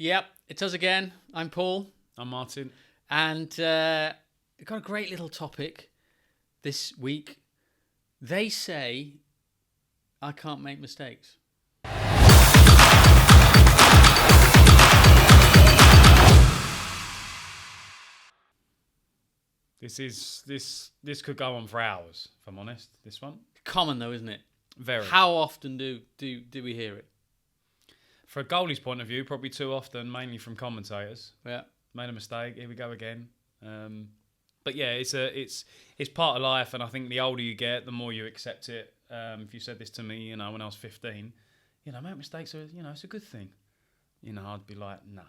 Yep, it's us again. I'm Paul. I'm Martin. And we've got a great little topic this week. They say I can't make mistakes. This could go on for hours, if I'm honest, this one. Common though, isn't it? Very. How often do we hear it? For a goalie's point of view, probably too often, mainly from commentators. Yeah. Made a mistake, here we go again. But yeah, it's part of life, and I think the older you get, the more you accept it. If you said this to me, when I was 15, make mistakes are, it's a good thing. I'd be like, nah,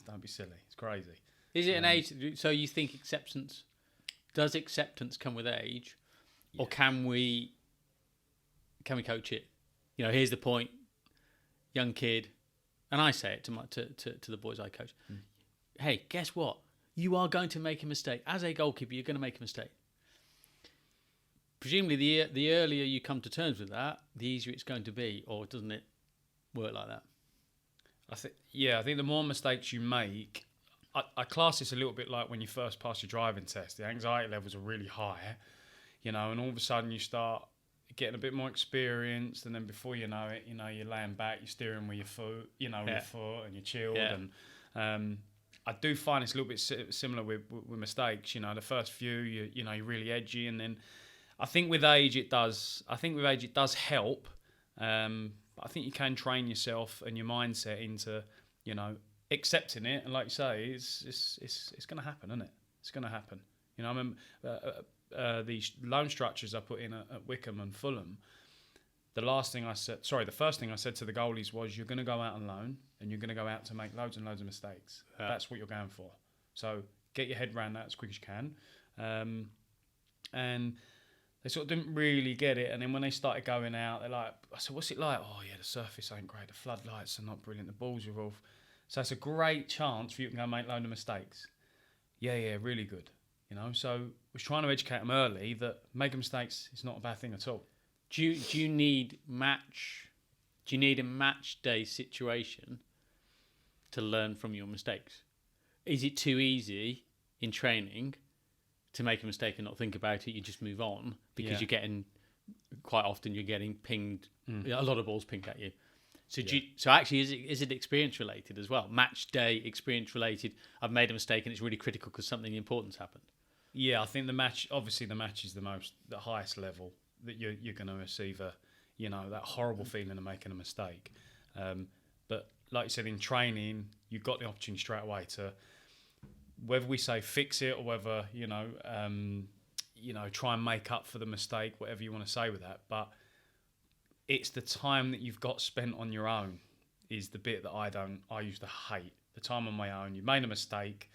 don't be silly. It's crazy. Is it an age? So you think does acceptance come with age, or can we coach it? Here's the point, young kid, and I say it to the boys I coach. Hey, guess what? You are going to make a mistake. As a goalkeeper, you're going to make a mistake. Presumably, the earlier you come to terms with that, the easier it's going to be, or doesn't it work like that? I think the more mistakes you make, I class this a little bit like when you first pass your driving test. The anxiety levels are really high, and all of a sudden you start getting a bit more experienced, and then before you know it, you're laying back, you're steering with your foot, with your foot, and you're chilled. Yeah. And I do find it's a little bit similar with mistakes. The first few, you're really edgy, and then I think with age it does. I think with age it does help. I think you can train yourself and your mindset into, accepting it, and like you say, it's going to happen, isn't it? It's going to happen. I remember these loan structures I put in at Wycombe and Fulham. The first thing I said to the goalies was, you're going to go out on loan, and you're going to go out to make loads and loads of mistakes. Yeah. That's what you're going for. So get your head around that as quick as you can. And they sort of didn't really get it. And then when they started going out, they're like, I said, what's it like? Oh, yeah, the surface ain't great. The floodlights are not brilliant. The balls are off. So it's a great chance for you to go and make loads of mistakes. Yeah, really good. So we're trying to educate them early that making mistakes is not a bad thing at all. Do you need a match day situation to learn from your mistakes? Is it too easy in training to make a mistake and not think about it? You just move on because you're getting pinged. A lot of balls pinged at you. So so actually, is it experience related as well? Match day experience related. I've made a mistake and it's really critical because something important's happened. Yeah, I think the match is the highest level that you're going to receive that horrible feeling of making a mistake. But like you said, in training, you've got the opportunity straight away to, whether we say fix it or whether try and make up for the mistake, whatever you want to say with that. But it's the time that you've got spent on your own is the bit that I used to hate. The time on my own. You made a mistake,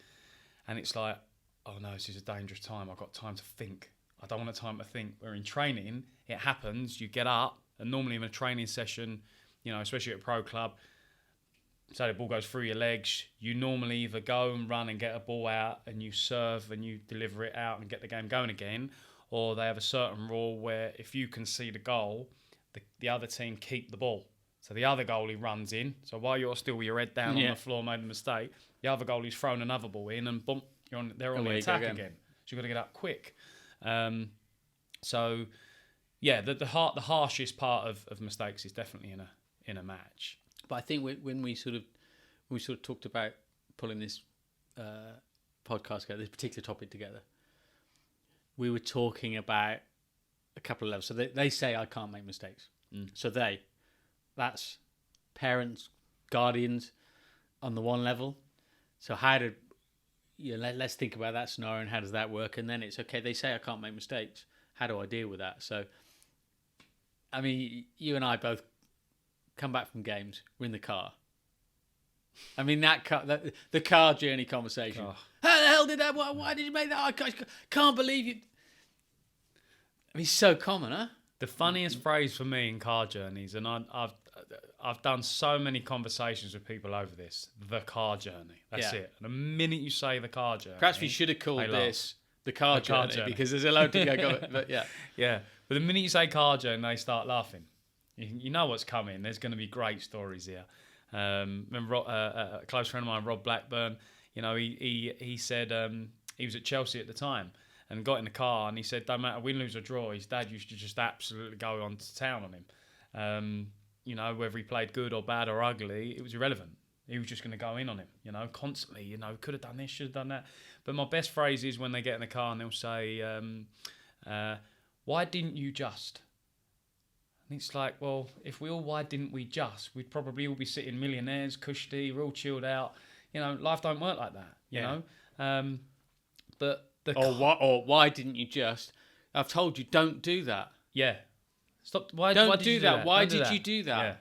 and it's like, oh no, this is a dangerous time. I've got time to think. I don't want time to think. Where in training, it happens. You get up, and normally in a training session, especially at a pro club, say the ball goes through your legs, you normally either go and run and get a ball out, and you serve and you deliver it out and get the game going again, or they have a certain rule where if you can see the goal, the other team keep the ball. So the other goalie runs in. So while you're still with your head down on the floor, made a mistake, the other goalie's thrown another ball in, and boom, they're on the attack again. So you've got to get up quick. The harshest part of mistakes is definitely in a match. But I think when we sort of talked about pulling this podcast together, this particular topic together, we were talking about a couple of levels. So they say I can't make mistakes. So that's parents, guardians on the one level. So how did let's think about that scenario and how does that work? And then it's okay, they say I can't make mistakes. How do I deal with that? So, I mean, you and I both come back from games. We're in the car. I mean, the car journey conversation. Oh. How the hell did that? Why did you make that? I can't believe you. I mean, so common, huh? The funniest phrase for me in car journeys, and I've done so many conversations with people over this, the car journey. That's it. And the minute you say the car journey... Perhaps we should have called this the car journey, because there's a load to go. But yeah. Yeah. But the minute you say car journey, they start laughing. You know what's coming. There's going to be great stories here. Remember a close friend of mine, Rob Blackburn, he said he was at Chelsea at the time and got in the car and he said, don't matter win, lose or draw, his dad used to just absolutely go on to town on him. Whether he played good or bad or ugly, it was irrelevant. He was just going to go in on him, constantly, could have done this, should have done that. But my best phrase is when they get in the car and they'll say, why didn't you just? And it's like, well, if we all, why didn't we just? We'd probably all be sitting millionaires, cushy, real chilled out. Life don't work like that, you know. But why didn't you just? I've told you, don't do that. Yeah. Stop. Why don't did do you that? Why did you do that? Yeah.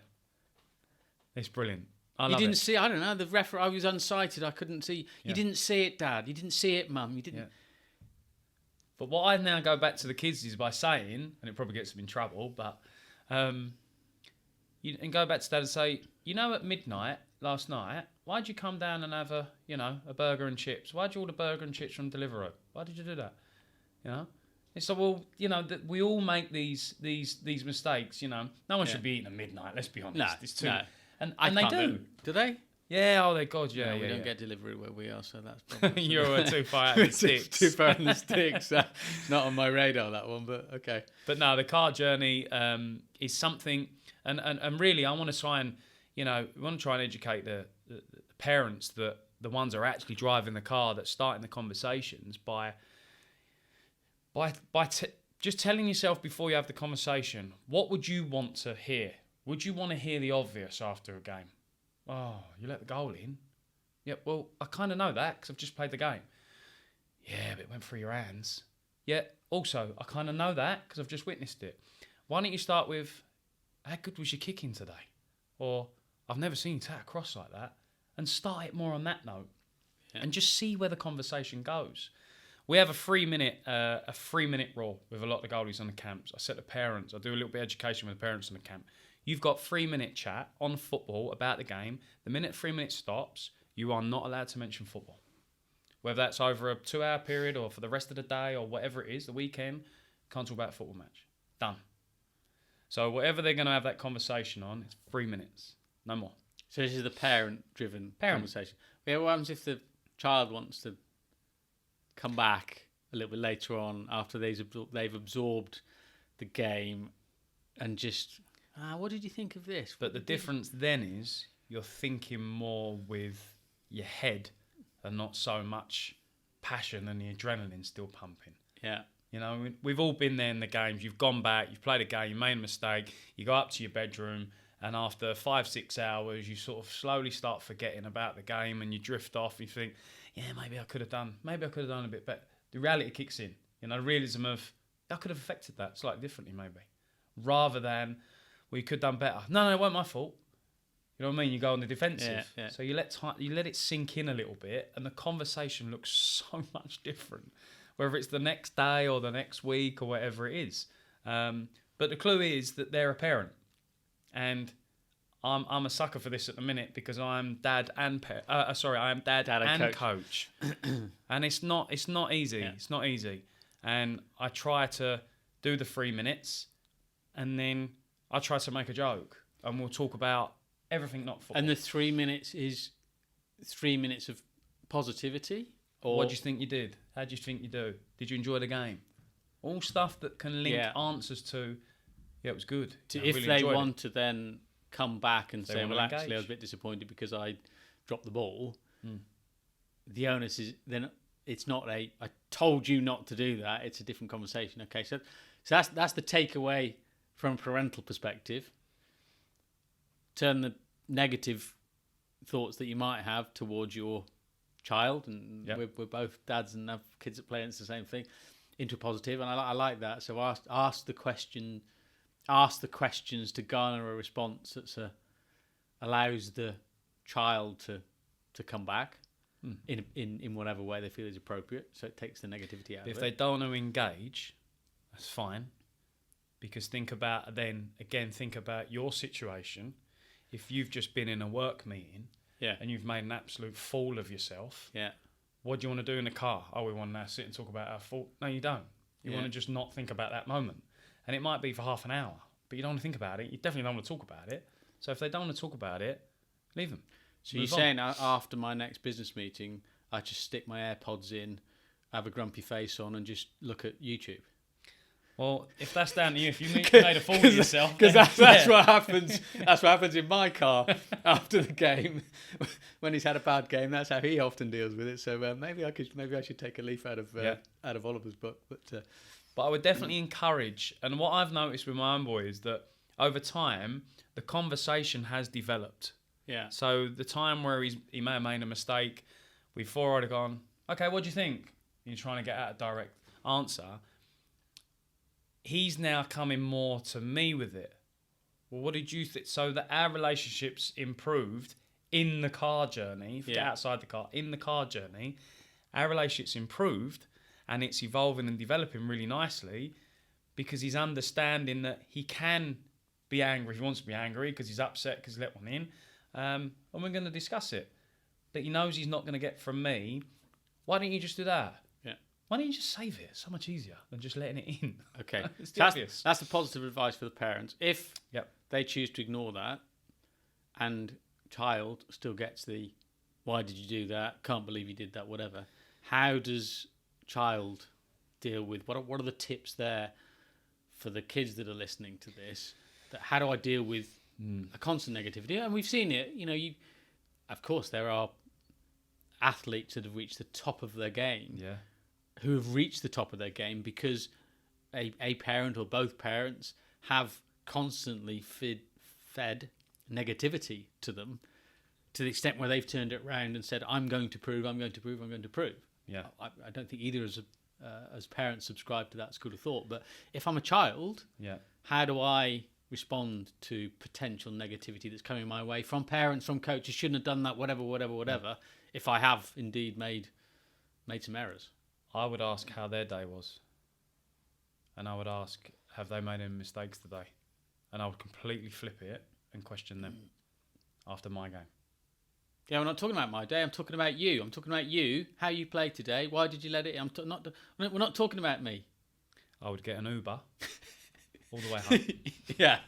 It's brilliant. You didn't see. I don't know. The referee. I was unsighted. I couldn't see. You didn't see it, Dad. You didn't see it, Mum. You didn't. Yeah. But what I now go back to the kids is by saying, and it probably gets them in trouble, but and go back to Dad and say, at midnight last night, why'd you come down and have a burger and chips? Why'd you order burger and chips from Deliveroo? Why did you do that? It's like, well, that we all make these mistakes. No one should be eating at midnight. Let's be honest. No, it's too. No. And they do. Do they? Yeah, oh, they God, yeah. We yeah, don't get delivery where we are, so that's probably... You're too far out of the sticks. Too far in the sticks. It's not on my radar, that one, but okay. But no, the car journey is something, and really, I want to try and, we want to try and educate the parents that the ones that are actually driving the car, that starting the conversations by just telling yourself before you have the conversation, what would you want to hear? Would you want to hear the obvious after a game? Oh, you let the goal in? Yeah, well, I kind of know that because I've just played the game. Yeah, but it went through your hands. Yeah, also, I kind of know that because I've just witnessed it. Why don't you start with, how good was your kicking today? Or, I've never seen you take a cross like that. And start it more on that note. Yeah. And just see where the conversation goes. We have a 3-minute rule with a lot of the goalies on the camps. I set the parents, I do a little bit of education with the parents on the camp. You've got 3-minute chat on football about the game. The minute 3 minutes stops, you are not allowed to mention football. Whether that's over a 2-hour period or for the rest of the day or whatever it is, the weekend, can't talk about a football match. Done. So whatever they're going to have that conversation on, it's 3 minutes. No more. So this is the parent-driven conversation. Yeah, what happens if the child wants to come back a little bit later on after they've absorbed the game and just... what did you think of this? But the difference then is you're thinking more with your head and not so much passion and the adrenaline still pumping. Yeah. We've all been there in the games. You've gone back, you've played a game, you made a mistake, you go up to your bedroom, and after 5-6 hours, you sort of slowly start forgetting about the game and you drift off. You think, yeah, maybe I could have done a bit better. The reality kicks in. The realism of, I could have affected that slightly differently maybe. Rather than... well, you could have done better. No, it wasn't my fault. You know what I mean? You go on the defensive. Yeah. So you let it sink in a little bit, and the conversation looks so much different, whether it's the next day or the next week or whatever it is. But the clue is that they're a parent, and I'm a sucker for this at the minute because I'm dad and coach, and it's not easy. Yeah. It's not easy, and I try to do the 3 minutes, and then I try to make a joke, and we'll talk about everything not football. And the 3 minutes is 3 minutes of positivity? Or what do you think you did? How do you think you do? Did you enjoy the game? All stuff that can link answers to, it was good. If really they want to then come back and say, well, actually, I was a bit disappointed because I dropped the ball, the onus is, then it's not I told you not to do that, it's a different conversation. Okay, so that's the takeaway from a parental perspective. Turn the negative thoughts that you might have towards your child, and we're both dads and have kids that play, and it's the same thing, into a positive. And I like that. So ask the questions to garner a response that allows the child to come back in whatever way they feel is appropriate. So it takes the negativity out of it. If they don't want to engage, that's fine. Because think about your situation. If you've just been in a work meeting and you've made an absolute fool of yourself, what do you want to do in the car? Oh, we want to now sit and talk about our fault. No, you don't. You want to just not think about that moment. And it might be for half an hour, but you don't want to think about it. You definitely don't want to talk about it. So if they don't want to talk about it, Leave them. So you're saying after my next business meeting, I just stick my AirPods in, have a grumpy face on, and just look at YouTube? Well, if that's down to you, if you made a fool of yourself, because that's what happens. That's what happens in my car after the game. When he's had a bad game, that's how he often deals with it. So maybe I should take a leaf out of Oliver's book. But I would definitely encourage. And what I've noticed with my own boy is that over time, the conversation has developed. Yeah. So the time where he may have made a mistake, before I'd have gone, okay, what do you think? You're trying to get out a direct answer. He's now coming more to me with it. Well, what did you think? So that our relationships improved in the car journey, outside the car, in the car journey, our relationships improved, and it's evolving and developing really nicely because he's understanding that he can be angry if he wants to be angry because he's upset because he let one in, and we're going to discuss it. But he knows he's not going to get from me. Why don't you just do that? Why don't you just save it? It's so much easier than just letting it in. Okay. It's obvious. That's the positive advice for the parents. If they choose to ignore that and child still gets the, why did you do that? Can't believe you did that, whatever. How does child deal with, what are the tips there for the kids that are listening to this? How do I deal with a constant negativity? And we've seen it, of course, there are athletes that have reached the top of their game. Yeah. Who have reached the top of their game because a parent or both parents have constantly fed negativity to them to the extent where they've turned it around and said, I'm going to prove, I'm going to prove, I'm going to prove. Yeah. I don't think either as parents subscribe to that school of thought. But if I'm a child, how do I respond to potential negativity that's coming my way from parents, from coaches, shouldn't have done that, whatever, if I have indeed made some errors? I would ask how their day was. And I would ask, have they made any mistakes today? And I would completely flip it and question them after my game. Yeah, we're not talking about my day. I'm talking about you. I'm talking about you, how you played today. Why did you let it? We're not talking about me. I would get an Uber all the way home. Yeah.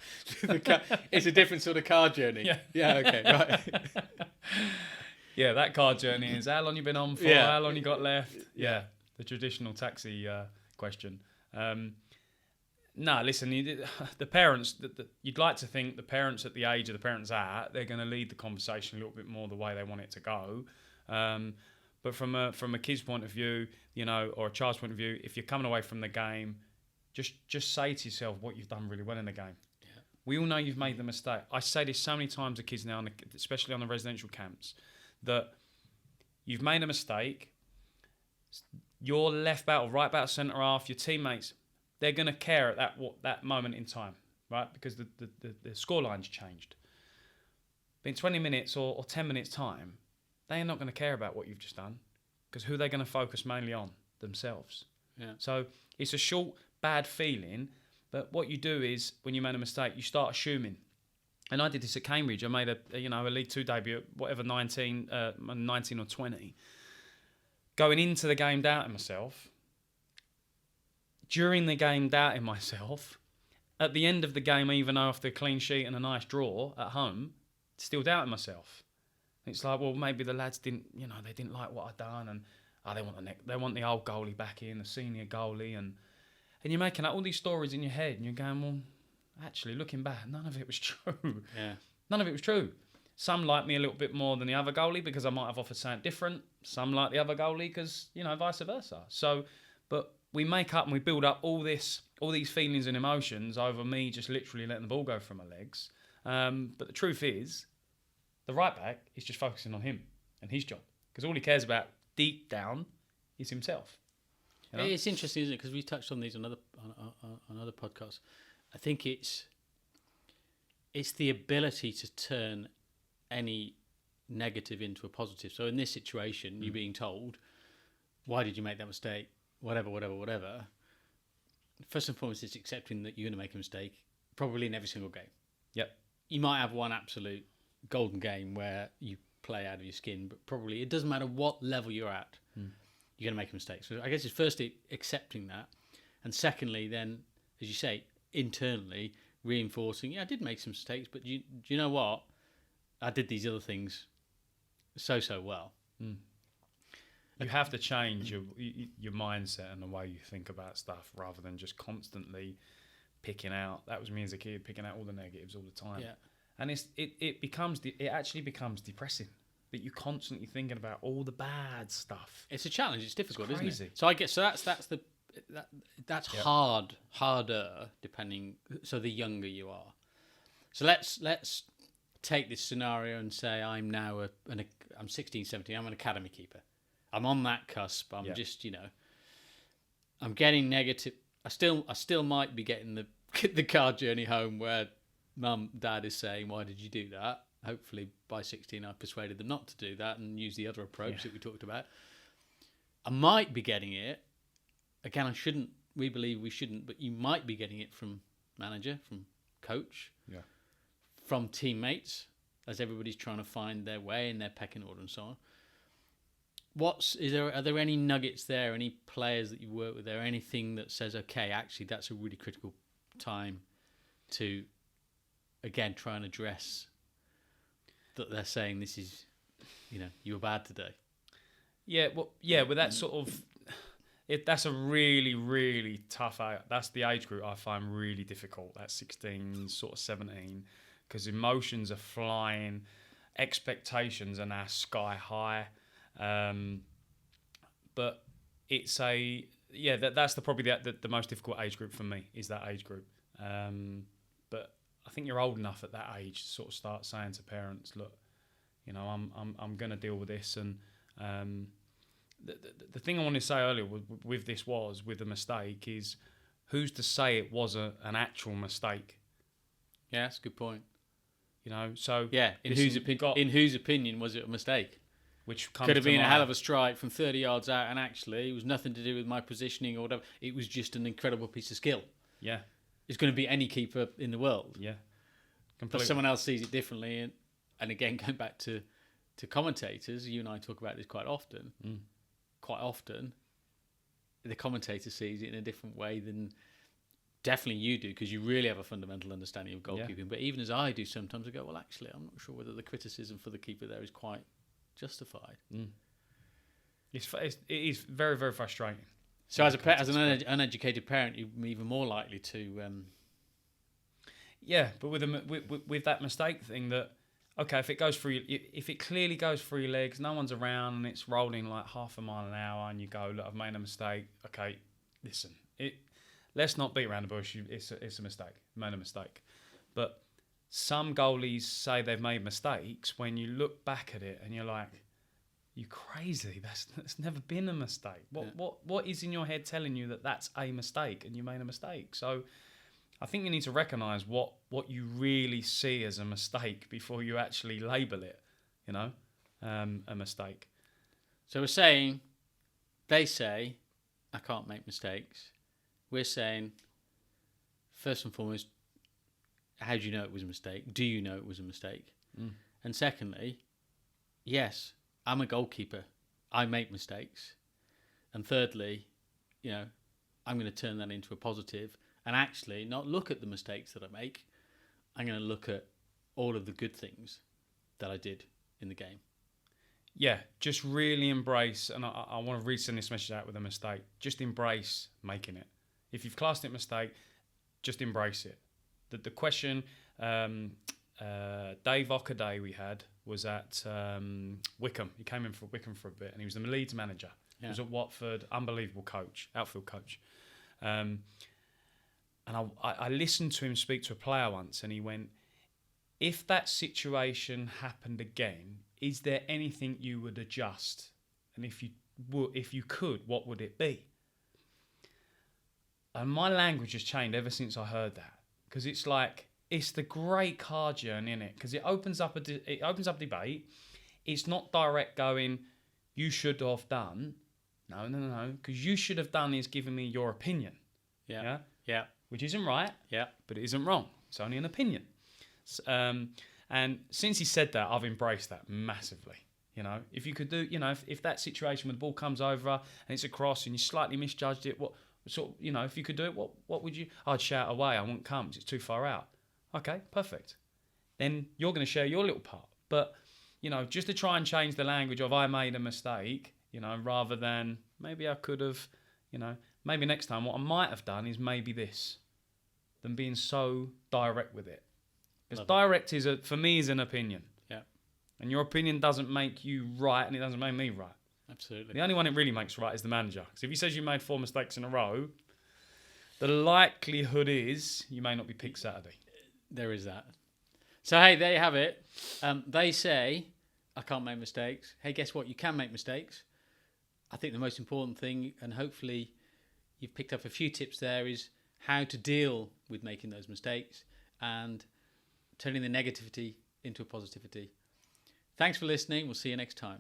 It's a different sort of car journey. Yeah, okay, right. Yeah, that car journey is how long you been on for, how long you got left. Yeah. The traditional taxi question. No, listen, the parents, you'd like to think the parents at the age of the parents are, they're going to lead the conversation a little bit more the way they want it to go. But from a kid's point of view, or a child's point of view, if you're coming away from the game, just say to yourself what you've done really well in the game. Yeah. We all know you've made the mistake. I say this so many times to kids now, especially on the residential camps, that you've made a mistake. Your left back or right back, centre half, your teammates, they're going to care at that moment in time, right? Because the scoreline's changed. But in 20 minutes or 10 minutes time, they are not going to care about what you've just done because who they're going to focus mainly on? Themselves. Yeah. So it's a short, bad feeling, but what you do is when you made a mistake, you start assuming. And I did this at Cambridge. I made a League Two debut at whatever 19 or 20. Going into the game doubting myself, during the game doubting myself, at the end of the game, even after a clean sheet and a nice draw at home, still doubting myself. It's like, well, maybe the lads didn't like what I'd done, and they want the old goalie back in, the senior goalie, and you're making up all these stories in your head, and you're going, well, actually, looking back, none of it was true. Yeah, none of it was true. Some like me a little bit more than the other goalie because I might have offered something different. Some like the other goalie because, vice versa. So, but we make up and we build up all these feelings and emotions over me just literally letting the ball go from my legs. But the truth is, the right back is just focusing on him and his job because all he cares about deep down is himself. It's interesting, isn't it? Because we touched on these on other podcasts. I think it's the ability to turn any negative into a positive. So in this situation, you're being told, why did you make that mistake? Whatever. First and foremost, it's accepting that you're going to make a mistake, probably in every single game. Yep. You might have one absolute golden game where you play out of your skin, but probably it doesn't matter what level you're at, you're going to make a mistake. So I guess it's firstly accepting that, and secondly, then, as you say, internally reinforcing, I did make some mistakes, but do you know what? I did these other things so well. You have to change your mindset and the way you think about stuff rather than just constantly picking out. That was me as a kid, picking out all the negatives all the time. Yeah. And it actually becomes depressing that you're constantly thinking about all the bad stuff. It's a challenge. It's difficult, It's isn't crazy. it? So I guess that's harder depending. So the younger you are. So let's take this scenario and say I'm now I'm 16, 17. I'm an academy keeper. I'm on that cusp. I'm just I'm getting negative. I still might be getting the car journey home where mum, dad is saying, "Why did you do that?" Hopefully by 16 I've persuaded them not to do that and use the other approach that we talked about. I might be getting it. Again, I shouldn't. We believe we shouldn't, but you might be getting it from manager, from coach, from teammates, as everybody's trying to find their way in their pecking order and so on. Are there any nuggets there, any players that you work with there, anything that says, okay, actually that's a really critical time to, again, try and address that they're saying this is, you were bad today? With that sort of, that's a really, really tough, that's the age group I find really difficult, that 16, sort of 17, because emotions are flying, expectations are now sky high. But it's that's probably the most difficult age group for me, is that age group. But I think you're old enough at that age to sort of start saying to parents, look, I'm going to deal with this. And the thing I wanted to say earlier with the mistake is, who's to say it was an actual mistake? Yeah, that's a good point. So in whose opinion was it a mistake? Which could have been a hell of a strike from 30 yards out, and actually it was nothing to do with my positioning or whatever. It was just an incredible piece of skill. Yeah, it's going to be any keeper in the world. Yeah, completely. But someone else sees it differently, and again, going back to commentators, you and I talk about this quite often. Quite often, the commentator sees it in a different way than definitely you do, because you really have a fundamental understanding of goalkeeping. Yeah. But even as I do, sometimes I go, well, actually, I'm not sure whether the criticism for the keeper there is quite justified. It is very, very frustrating. So as an uneducated parent, you're even more likely to. But with that mistake thing, that okay, if it clearly goes through your legs, no one's around, and it's rolling like half a mile an hour, and you go, look, I've made a mistake. Okay, listen, let's not beat around the bush. It's a mistake. Made a mistake, but some goalies say they've made mistakes when you look back at it and you're like, you crazy, that's never been a mistake. What is in your head telling you that that's a mistake and you made a mistake? So I think you need to recognise what you really see as a mistake before you actually label it, a mistake. So they say, I can't make mistakes. We're saying, first and foremost, how do you know it was a mistake? Do you know it was a mistake? And secondly, yes, I'm a goalkeeper. I make mistakes. And thirdly, I'm going to turn that into a positive and actually not look at the mistakes that I make. I'm going to look at all of the good things that I did in the game. Yeah, just really embrace, and I want to resend this message out with a mistake. Just embrace making it. If you've classed it a mistake, just embrace it. The question Dave Ockaday we had was at Wycombe. He came in for Wycombe for a bit, and he was the Leeds manager. Yeah. He was at Watford, unbelievable coach, outfield coach. And I listened to him speak to a player once, and he went, if that situation happened again, is there anything you would adjust? And if you could, what would it be? And my language has changed ever since I heard that. Because it's like, it's the great car journey, isn't it? Because it opens up debate. It's not direct going, you should have done. No. Because you should have done is giving me your opinion. Yeah. Which isn't right. Yeah. But it isn't wrong. It's only an opinion. And since he said that, I've embraced that massively. If you could do, if that situation where the ball comes over and it's a cross and you slightly misjudged it, if you could do it, what would you? I'd shout away. I won't come. It's too far out. Okay, perfect. Then you're going to share your little part. But, you know, just to try and change the language of I made a mistake, you know, rather than maybe I could have, you know, maybe next time what I might have done is maybe this, than being so direct with it. Because direct is, for me, is an opinion. Yeah. And your opinion doesn't make you right and it doesn't make me right. Absolutely. The only one it really makes right is the manager. Because if he says you made 4 mistakes in a row, the likelihood is you may not be picked Saturday. There is that. So, hey, there you have it. They say, I can't make mistakes. Hey, guess what? You can make mistakes. I think the most important thing, and hopefully you've picked up a few tips there, is how to deal with making those mistakes and turning the negativity into a positivity. Thanks for listening. We'll see you next time.